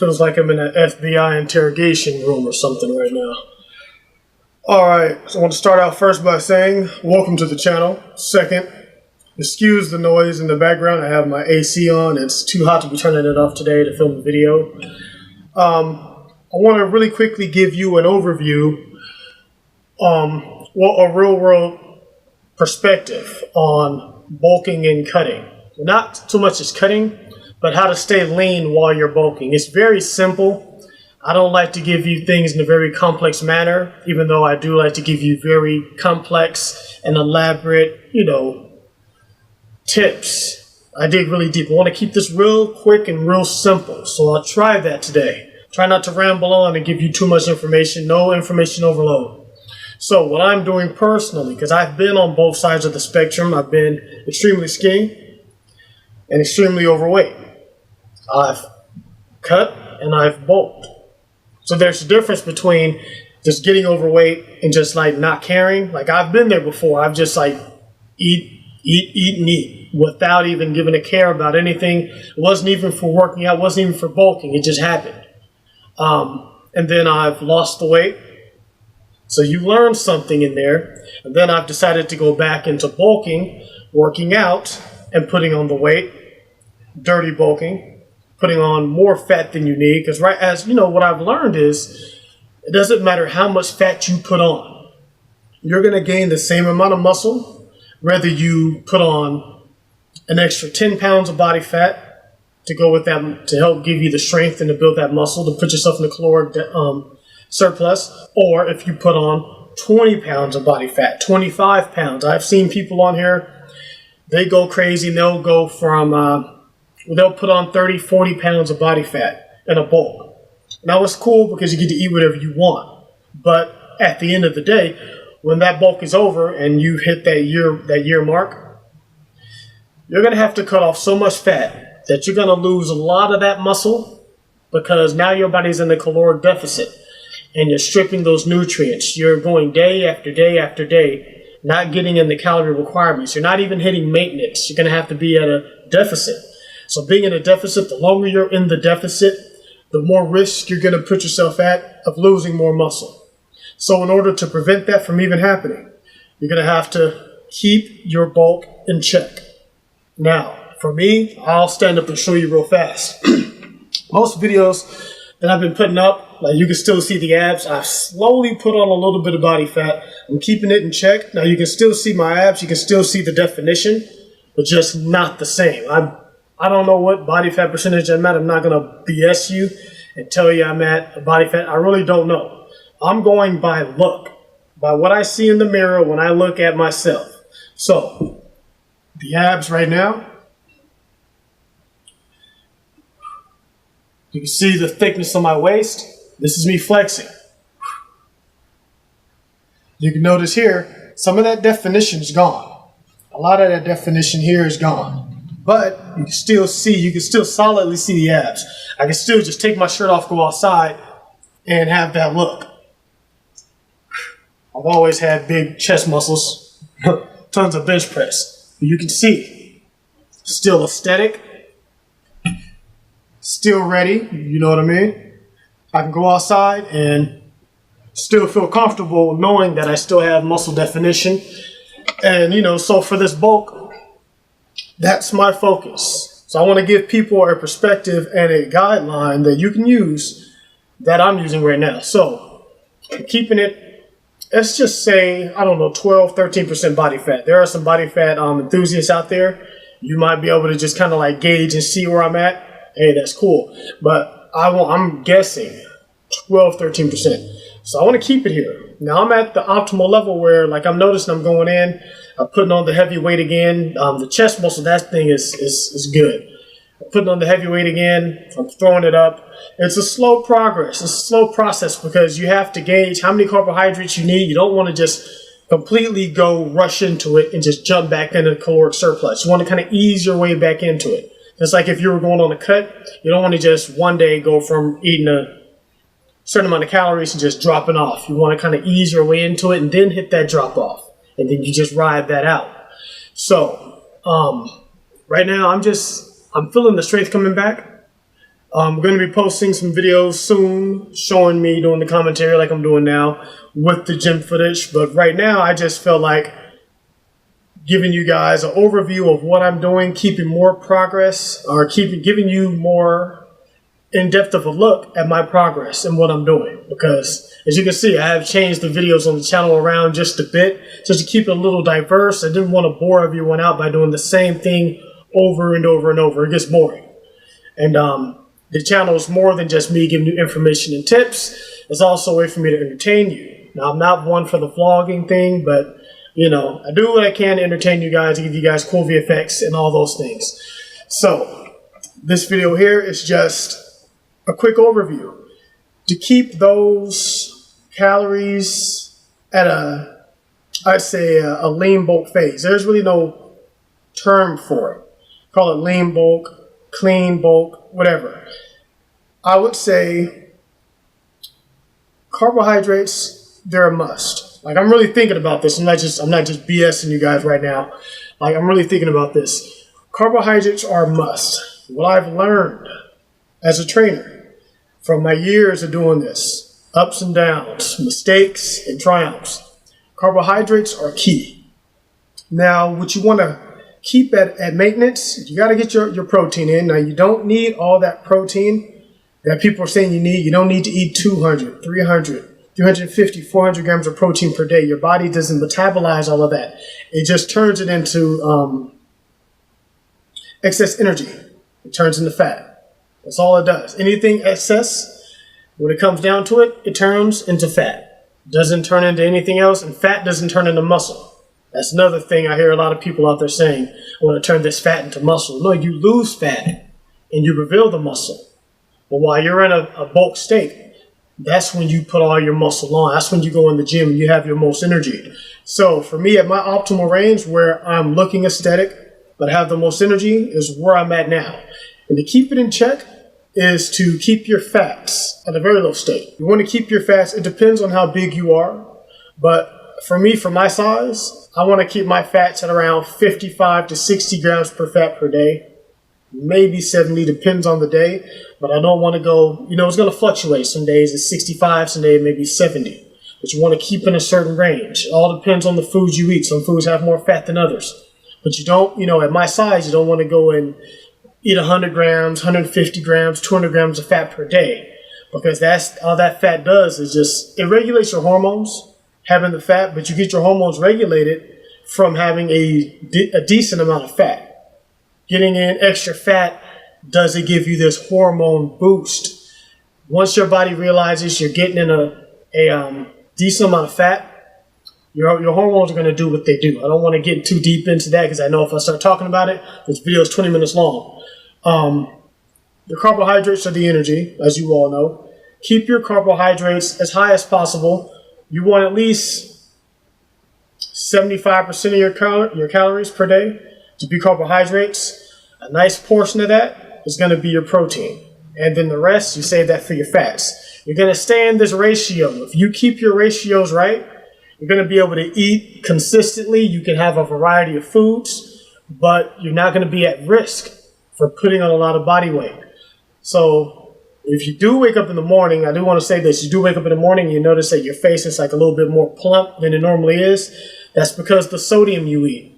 Feels like I'm in an FBI interrogation room or something right now. Alright, so I want to start out first by saying, welcome to the channel. Second, excuse the noise in the background. I have my AC on. It's too hot to be turning it off today to film the video. I want to really quickly give you an overview, a real-world perspective on bulking and cutting. Not so much as cutting, but how to stay lean while you're bulking. It's very simple. I don't like to give you things in a very complex manner, even though I do like to give you very complex and elaborate, tips. I dig really deep. I want to keep this real quick and real simple, so I'll try that today. Try not to ramble on and give you too much information, no information overload. So what I'm doing personally, because I've been on both sides of the spectrum, I've been extremely skinny and extremely overweight. I've cut and I've bulked. So there's a difference between just getting overweight and just like not caring. Like I've been there before. I've just like eat without even giving a care about anything. It wasn't even for working out, it wasn't even for bulking. It just happened. And then I've lost the weight. So you learn something in there. And then I've decided to go back into bulking, working out and putting on the weight, dirty bulking. Putting on more fat than you need, because what I've learned is it doesn't matter how much fat you put on. You're going to gain the same amount of muscle whether you put on an extra 10 pounds of body fat to go with that, to help give you the strength and to build that muscle, to put yourself in a caloric surplus, or if you put on 20 pounds of body fat, 25 pounds. I've seen people on here, they go crazy and they'll go from they'll put on 30, 40 pounds of body fat in a bulk. Now it's cool because you get to eat whatever you want. But at the end of the day, when that bulk is over and you hit that year mark, you're going to have to cut off so much fat that you're going to lose a lot of that muscle, because now your body's in a caloric deficit and you're stripping those nutrients. You're going day after day after day, not getting in the calorie requirements. You're not even hitting maintenance. You're going to have to be at a deficit. So being in a deficit, the longer you're in the deficit, the more risk you're going to put yourself at of losing more muscle. So in order to prevent that from even happening, you're going to have to keep your bulk in check. Now, for me, I'll stand up and show you real fast. Most videos that I've been putting up, like you can still see the abs. I've slowly put on a little bit of body fat. I'm keeping it in check. Now you can still see my abs. You can still see the definition, but just not the same. I don't know what body fat percentage I'm at. I'm not going to BS you and tell you I'm at a body fat. I really don't know. I'm going by look, by what I see in the mirror when I look at myself. So, the abs right now, you can see the thickness of my waist. This is me flexing. You can notice here, some of that definition is gone. A lot of that definition here is gone. But you can still solidly see the abs. I can still just take my shirt off, go outside, and have that look. I've always had big chest muscles, tons of bench press. But you can see, still aesthetic, still ready, you know what I mean? I can go outside and still feel comfortable knowing that I still have muscle definition. And, so for this bulk, that's my focus. So I want to give people a perspective and a guideline that you can use that I'm using right now. So I'm keeping it, let's just say, 12, 13% body fat. There are some body fat enthusiasts out there. You might be able to just kind of like gauge and see where I'm at. Hey, that's cool. But I'm guessing 12, 13%. So I want to keep it here. Now I'm at the optimal level where I'm noticing I'm going in, I'm putting on the heavy weight again. The chest muscle, that thing is good. I'm putting on the heavy weight again. I'm throwing it up. It's a slow progress. It's a slow process because you have to gauge how many carbohydrates you need. You don't want to just completely rush into it and just jump back into caloric surplus. You want to kind of ease your way back into it. It's like if you were going on a cut, you don't want to just one day go from eating a certain amount of calories and just dropping off. You want to kind of ease your way into it and then hit that drop off. And then you just ride that out. So right now I'm feeling the strength coming back. I'm going to be posting some videos soon showing me doing the commentary like I'm doing now with the gym footage. But right now, I just felt like giving you guys an overview of what I'm doing, keeping more progress, or giving you more in-depth of a look at my progress and what I'm doing. Because as you can see, I have changed the videos on the channel around just a bit, just to keep it a little diverse. I didn't want to bore everyone out by doing the same thing over and over and over. It gets boring. And the channel is more than just me giving you information and tips. It's also a way for me to entertain you. Now, I'm not one for the vlogging thing, but you know, I do what I can to entertain you guys, to give you guys cool VFX and all those things. So this video here is just a quick overview to keep those calories at I'd say a lean bulk phase. There's really no term for it. Call it lean bulk, clean bulk, whatever. I would say carbohydrates, they're a must. Like, I'm really thinking about this. I'm not just BSing you guys right now. Like, I'm really thinking about this. Carbohydrates are a must. What I've learned as a trainer from my years of doing this, ups and downs, mistakes and triumphs, carbohydrates are key. Now, what you want to keep at maintenance, you got to get your protein in. Now, you don't need all that protein that people are saying you need. You don't need to eat 200, 300, 350, 400 grams of protein per day. Your body doesn't metabolize all of that. It just turns it into excess energy. It turns into fat. That's all it does. Anything excess, when it comes down to it, it turns into fat. It doesn't turn into anything else, and fat doesn't turn into muscle. That's another thing I hear a lot of people out there saying, I want to turn this fat into muscle. No, you lose fat and you reveal the muscle. But while you're in a bulk state, that's when you put all your muscle on. That's when you go in the gym and you have your most energy. So for me, at my optimal range where I'm looking aesthetic, but have the most energy, is where I'm at now. And to keep it in check is to keep your fats at a very low state. You want to keep your fats, it depends on how big you are. But for me, for my size, I want to keep my fats at around 55 to 60 grams per fat per day. Maybe 70, depends on the day, but I don't want to go, you know, it's going to fluctuate. Some days it's 65, some days maybe 70, but you want to keep in a certain range. It all depends on the foods you eat. Some foods have more fat than others, but you don't, you know, at my size, you don't want to go and eat 100 grams, 150 grams, 200 grams of fat per day, because that's all that fat does is just, it regulates your hormones, having the fat, but you get your hormones regulated from having a decent amount of fat. Getting in extra fat doesn't give you this hormone boost. Once your body realizes you're getting in a decent amount of fat, your hormones are going to do what they do. I don't want to get too deep into that because I know if I start talking about it, this video is 20 minutes long. The carbohydrates are the energy, as you all know. Keep your carbohydrates as high as possible. You want at least 75% of your calories per day to be carbohydrates. A nice portion of that is going to be your protein. And then the rest, you save that for your fats. You're going to stay in this ratio. If you keep your ratios right, you're going to be able to eat consistently. You can have a variety of foods, but you're not going to be at risk for putting on a lot of body weight. So if you do wake up in the morning, I do want to say this, you do wake up in the morning and you notice that your face is like a little bit more plump than it normally is. That's because the sodium you eat.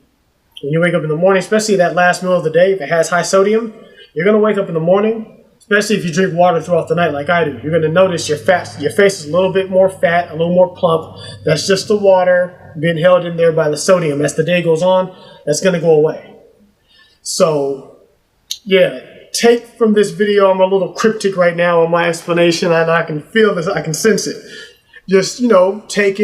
When you wake up in the morning, especially that last meal of the day, if it has high sodium, you're going to wake up in the morning, especially if you drink water throughout the night like I do. You're going to notice your face is a little bit more fat, a little more plump. That's just the water being held in there by the sodium. As the day goes on, that's going to go away. So, yeah, take from this video, I'm a little cryptic right now on my explanation, and I can feel this, I can sense it. Just, you know, take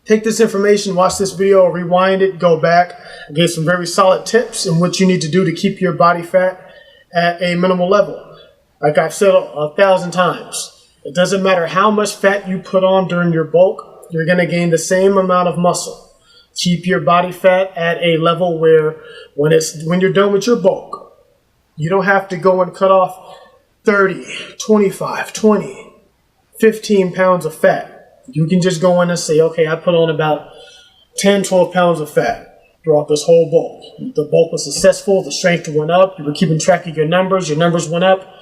this information, watch this video, rewind it, go back. I gave some very solid tips on what you need to do to keep your body fat at a minimal level. Like I've said 1,000 times, it doesn't matter how much fat you put on during your bulk, you're going to gain the same amount of muscle. Keep your body fat at a level where when you're done with your bulk, you don't have to go and cut off 30, 25, 20, 15 pounds of fat. You can just go in and say, okay, I put on about 10, 12 pounds of fat throughout this whole bulk. The bulk was successful, the strength went up, you were keeping track of your numbers went up,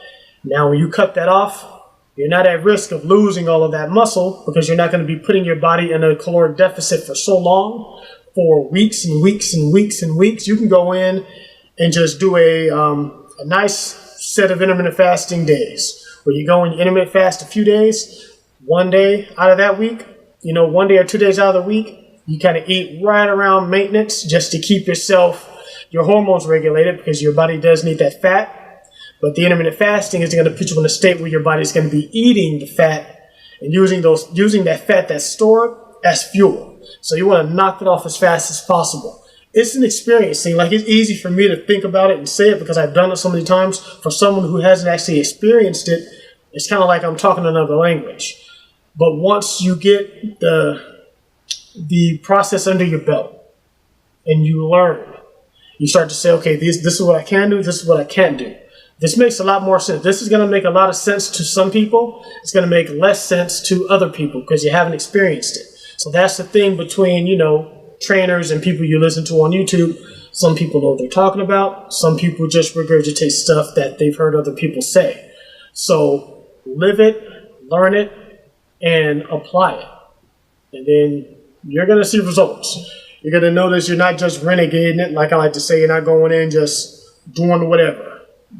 Now, when you cut that off, you're not at risk of losing all of that muscle because you're not going to be putting your body in a caloric deficit for so long, for weeks and weeks and weeks and weeks. You can go in and just do a nice set of intermittent fasting days where you go and you intermittent fast a few days, one day out of that week, 1 day or 2 days out of the week, you kind of eat right around maintenance just to keep your hormones regulated because your body does need that fat. But the intermittent fasting is going to put you in a state where your body's going to be eating the fat and using that fat that's stored as fuel. So you want to knock it off as fast as possible. It's an experience thing. Like, it's easy for me to think about it and say it because I've done it so many times. For someone who hasn't actually experienced it, it's kind of like I'm talking another language. But once you get the process under your belt and you learn, you start to say, okay, this is what I can do, this is what I can't do. This makes a lot more sense. This is going to make a lot of sense to some people. It's going to make less sense to other people because you haven't experienced it. So that's the thing between, trainers and people you listen to on YouTube. Some people know what they're talking about. Some people just regurgitate stuff that they've heard other people say. So live it, learn it, and apply it. And then you're going to see results. You're going to notice you're not just renegading it. Like I like to say, you're not going in just doing whatever.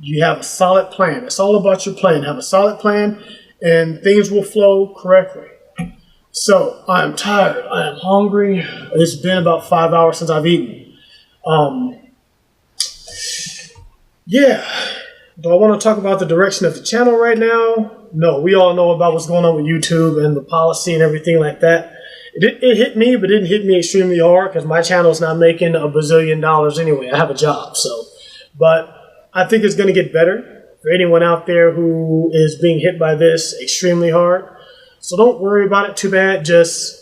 You have a solid plan. It's all about your plan. Have a solid plan and things will flow correctly. So I'm tired. I am hungry. It's been about 5 hours since I've eaten. Yeah. Do I want to talk about the direction of the channel right now? No, we all know about what's going on with YouTube and the policy and everything like that. It hit me, but it didn't hit me extremely hard because my channel's not making $1 bazillion anyway. I have a job, but I think it's going to get better for anyone out there who is being hit by this extremely hard. So don't worry about it too bad. Just,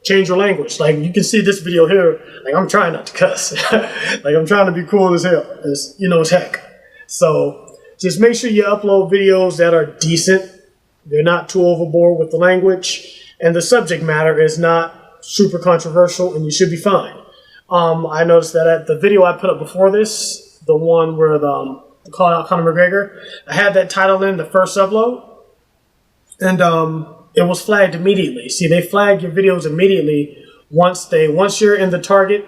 change your language. Like, you can see this video here. Like, I'm trying not to cuss. Like, I'm trying to be cool as hell. As heck. So just make sure you upload videos that are decent. They're not too overboard with the language. And the subject matter is not super controversial, and you should be fine. I noticed that at the video I put up before this, the one where the call out Conor McGregor, I had that title in the first upload, and it was flagged immediately. See, they flag your videos immediately once you're in the target.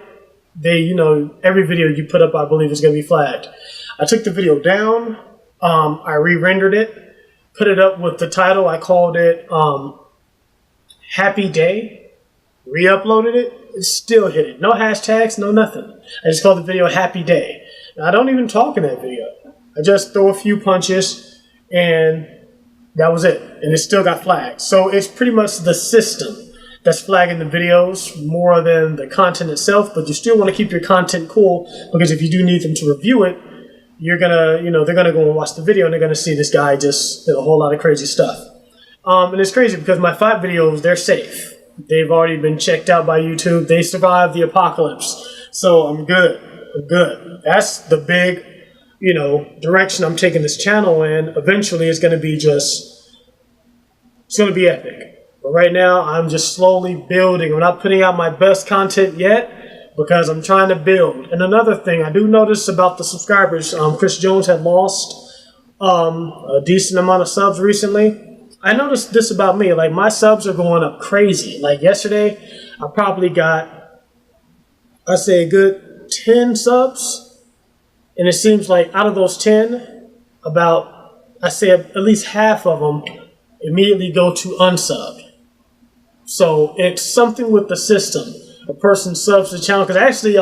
Every video you put up, I believe, is going to be flagged. I took the video down, I re-rendered it, put it up with the title. I called it Happy Day, re-uploaded it. It still hit it. No hashtags, no nothing. I just called the video Happy Day. Now, I don't even talk in that video. I just throw a few punches, and that was it. And it still got flagged. So it's pretty much the system that's flagging the videos more than the content itself. But you still want to keep your content cool, because if you do need them to review it, you're gonna, they're gonna go and watch the video, and they're gonna see this guy just did a whole lot of crazy stuff. And it's crazy because my 5 videos, they're safe. They've already been checked out by YouTube. They survived the apocalypse. So I'm good. I'm good. That's the big, direction I'm taking this channel in. Eventually, it's going to be it's going to be epic. But right now, I'm just slowly building. I'm not putting out my best content yet because I'm trying to build. And another thing I do notice about the subscribers, Chris Jones had lost a decent amount of subs recently. I noticed this about me. Like, my subs are going up crazy. Like, yesterday, I probably got, I'd say, a good 10 subs. And it seems like out of those 10, at least half of them immediately go to unsubbed. So it's something with the system. A person subs to the channel. Because I actually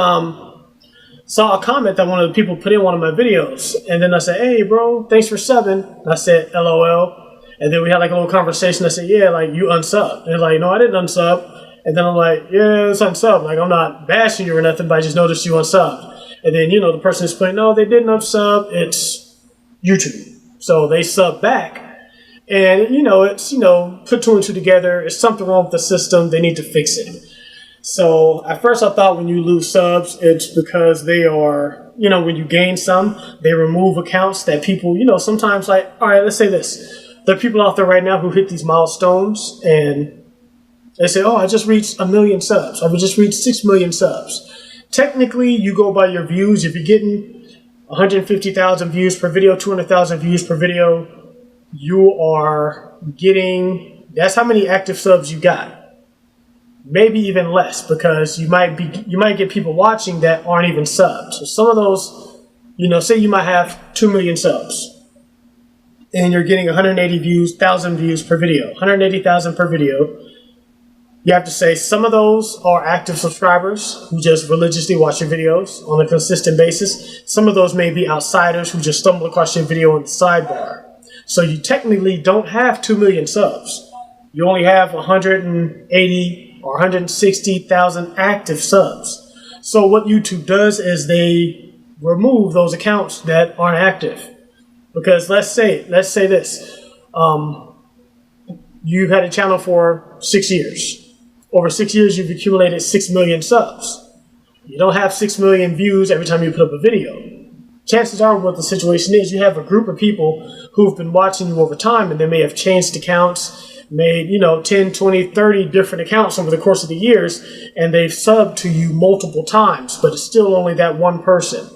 saw a comment that one of the people put in one of my videos. And then I said, hey, bro, thanks for subbing. And I said, LOL. And then we had like a little conversation. I said, yeah, like, you unsubbed. And they're like, no, I didn't unsub. And then I'm like, yeah, it's unsubbed. Like, I'm not bashing you or nothing, but I just noticed you unsubbed. And then, the person is playing, no, they didn't unsub. It's YouTube. So they sub back. And, it's, put 2 and 2 together. It's something wrong with the system. They need to fix it. So at first I thought when you lose subs, it's because they are, when you gain some, they remove accounts that people, sometimes, like, all right, let's say this. There are people out there right now who hit these milestones and they say, oh, I just reached 1 million subs. I just reached 6 million subs. Technically, you go by your views. If you're getting 150,000 views per video, 200,000 views per video, you are getting, that's how many active subs you got. Maybe even less, because you might get people watching that aren't even subbed. So some of those, say you might have 2 million subs and you're getting 1,000 views per video, 180,000 per video. You have to say some of those are active subscribers who just religiously watch your videos on a consistent basis. Some of those may be outsiders who just stumble across your video in the sidebar. So you technically don't have 2 million subs. You only have 180 or 160,000 active subs. So what YouTube does is they remove those accounts that aren't active. Because let's say this, you've had a channel for 6 years. Over 6 years, you've accumulated 6 million subs. You don't have 6 million views every time you put up a video. Chances are what the situation is, you have a group of people who've been watching you over time, and they may have changed accounts, made 10, 20, 30 different accounts over the course of the years, and they've subbed to you multiple times, but it's still only that one person.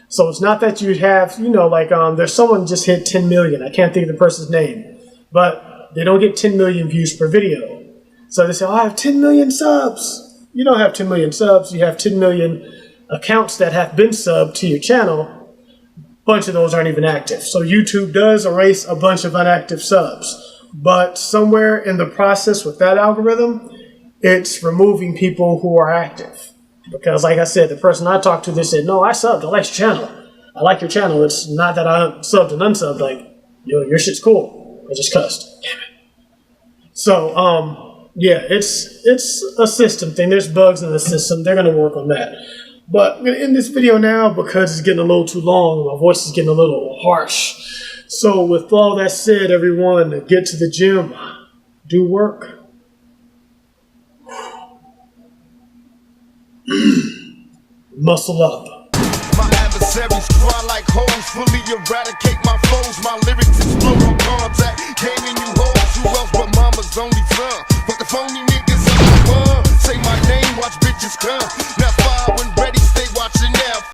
So it's not that you have, there's someone just hit 10 million. I can't think of the person's name, but they don't get 10 million views per video. So they say, I have 10 million subs. You don't have 10 million subs. You have 10 million accounts that have been subbed to your channel. A bunch of those aren't even active. So YouTube does erase a bunch of inactive subs. But somewhere in the process with that algorithm, it's removing people who are active. Because like I said, the person I talked to, they said, no, I subbed. I like your channel. I like your channel. It's not that I subbed and unsubbed. Like, your shit's cool. I just cussed. Damn it. So, yeah, it's a system thing. There's bugs in the system. They're going to work on that. But in this video now, because it's getting a little too long, my voice is getting a little harsh. So with all that said, everyone, get to the gym, do work. Muscle up. My adversaries cry like hoes, fully eradicate my foes. My lyrics explode on contact. Came in you hoes, who else but mama's only son? But the phony niggas on the run. Say my name, watch bitches come.